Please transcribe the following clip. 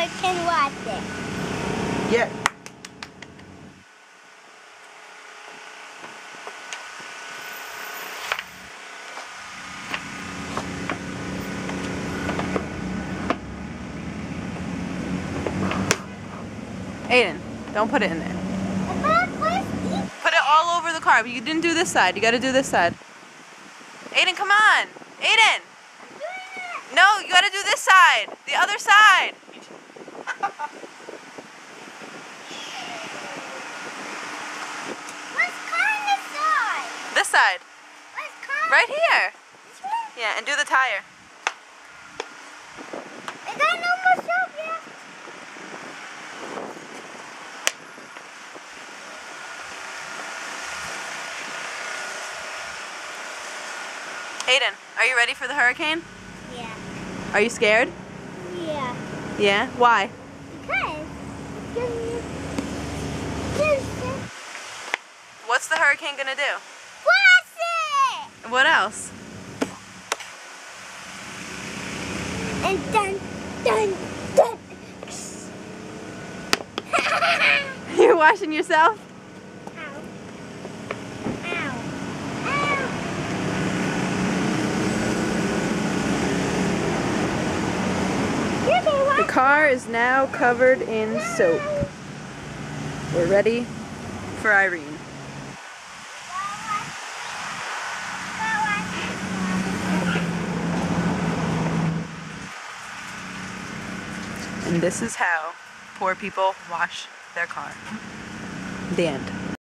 we can watch it. Yeah. Aiden, don't put it in there. Put it all over the car, but you didn't do this side. You gotta do this side. Aiden, come on! Aiden! No, you gotta do this side! The other side! What's car on this side? This side. What's car? Right here. This one? Yeah, and do the tire. I got no more soap yet. Aiden, are you ready for the hurricane? Yeah. Are you scared? Yeah. Yeah? Why? Because What's the hurricane gonna do? what's it? What else? And dun dun dun. You're washing yourself? Ow. Ow. Ow. The car is now covered in soap. We're ready for Irene. And this is how poor people wash their car. The end.